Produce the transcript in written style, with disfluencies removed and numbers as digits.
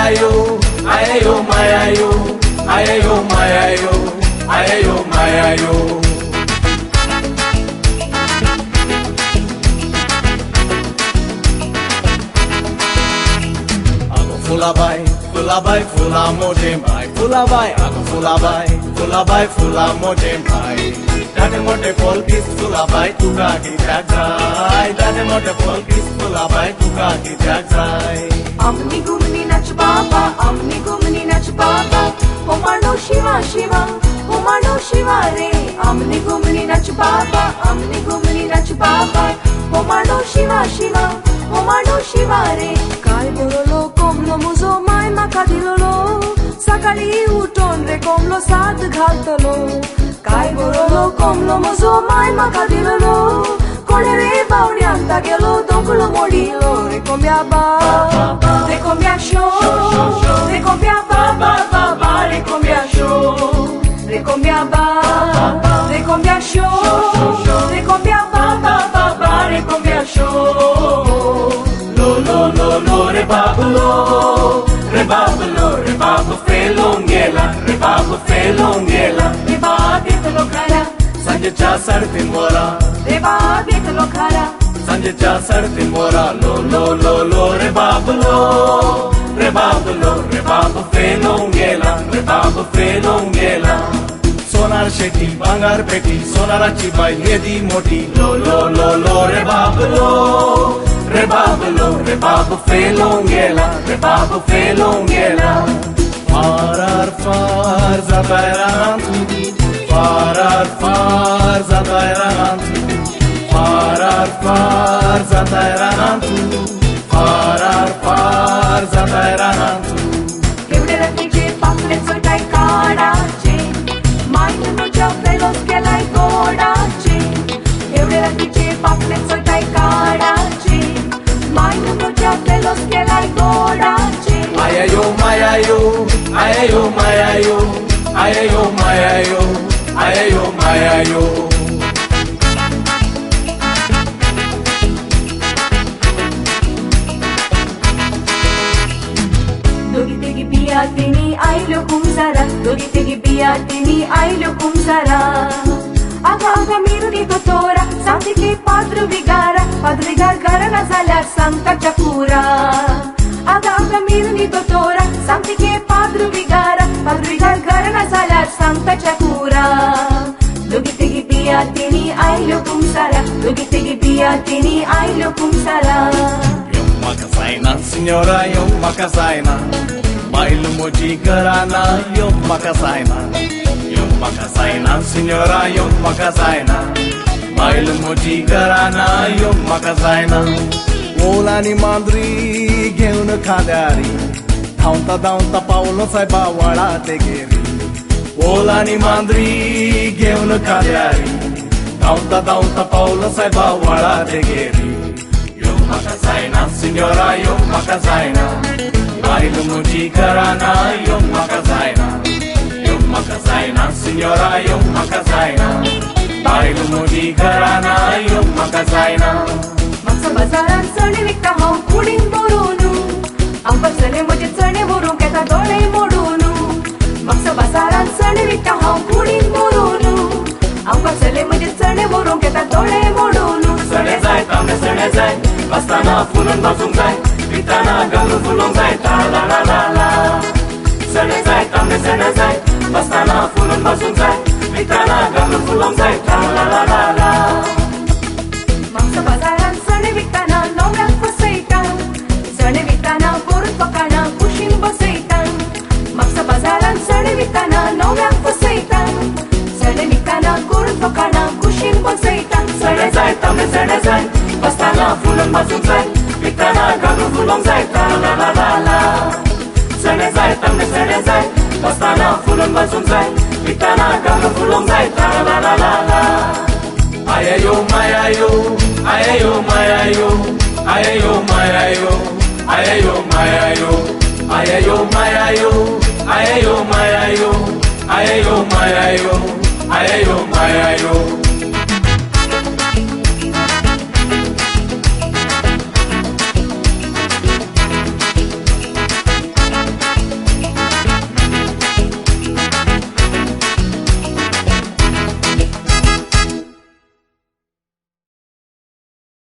mayayo, ayayo mayayo, ayayo mayayo, ayayo mayayo. Fulabai, fulabai, fula mojembai, fulabai, aku fulabai, fulabai, fula mojembai. Dade mote polkis fulabai, tuga ki jagzai. Dade mote polkis fulabai, tuga ki jagzai. Amni gumni nach baba, amni gumni nach baba. Homano shiva shiva, homano shiva re. Amni gumni nach baba, amni gumni nach baba. Homano shiva shiva, homano shiva re. Kai borolo komlo muzo mai makadilolo. Sakali uton re komlo sad ghaltalo. Kai borolo komlo muzo mai makadilolo. Kone re bauni anta gelo donkulo modilo. Re kombia ba, re kombia show, re kombia ba ba ba ba, re kombia show, re kombia ba, re kombia show, re kombia ba ba ba ba, re kombia show. Lo, re babalo, re babalo, re babu felongela, re babu felongela. Re babi talo khara, Sanje cha sartin mora, re babi talo khara. sanje cha sartin mora. Lo, re babalo, re babalo, re babu felongela, re babu felongela. Sonar sheti, bangar peti, sonarachi bai hedi moti. Lo, re babalo, re babalo, re babu felongela, re babu felongela. Far zabairantu, far zabairantu, far zabairantu, far zabairantu. Evde rakije pakle sotai kadache, mainu no chapelo kelai godache. Evde rakije pakle sotai kadache, mainu no chapelo kelai godache. Ayayo mayayo, ayayo mayayo, ayayo mayayo, ayayo mayayo. Dogi tegi biya tini ailo kumsara, dogi tegi biya tini ailo kumsara. Aga miru ni totora, santi ke padru vigara garana zala santa chakura. Aga miru ni totora, santi ke padru vigara garana zala santa chakura. Dogi tegi biya tini ailo kumsara, dogi tegi biya tini ailo kumsara. Makasaina, senhora, yo makasaina. Bailo moji garana, yo makasaina. Yo makasaina, senhora, yo makasaina. Bailo moji garana, yo makasaina. Olani mandri घेऊन खाद्यारी, धावता Paulo साहेबा वळा ते गेरी. ओलानी मांद्री घेऊन खाद्यारी, धावता Paulo साहेबा वळा ते गेरी. Makasaina, senhora, yo makasaina. Bailo moji garana, yo makasaina. Yo makasaina, senhora, yo makasaina. Bailo moji garana, yo makasaina. Maksa bazaran चणे विकता हांव कुडीन भरूनु, आमकां चले म्हजे चणे भरूंक येता दोळे मोडूनु. म्हाका बाजारान चणे विकता हांव कुडीन भरूनु, आमकां चले म्हजे चणे भरूंक येता दोळे मोडूनु. चणे जाय तांबडे चणे जाय, बसताना फुलून भाजूंक जाय, विकताना घालून फुलोंक जाय. ला ला ला ला. चणे जाय तांबडे चणे जाय, बसताना फुलून भाजूंक जाय, विकताना घालून फुलोंक जाय. ला ला ला ला. म्हाका बाजारान चणे विकताना नवऱ्याक फसयता, चणे विकताना करून पकाना कुशीन बसयता. म्हाका बाजारान चणे विकताना नवऱ्याक फसयता, चणे विकताना करून पकाना कुशीन बसयता. चणे जाय तांबडे चणे जाय, बसताना फुलून भाजूंक जाय, विकताना घालून फुलोंक जाय. ला ला ला ला. चणे जाय तांबडे चणे जाय, बसताना फुलून भाजूंक जाय, विकताना घालून फुलोंक जाय. ला ला ला ला. Ayayo mayayo, ayayo mayayo, ayayo mayayo, ayayo mayayo, ayayo mayayo, ayayo mayayo, ayayo mayayo, ayayo mayayo.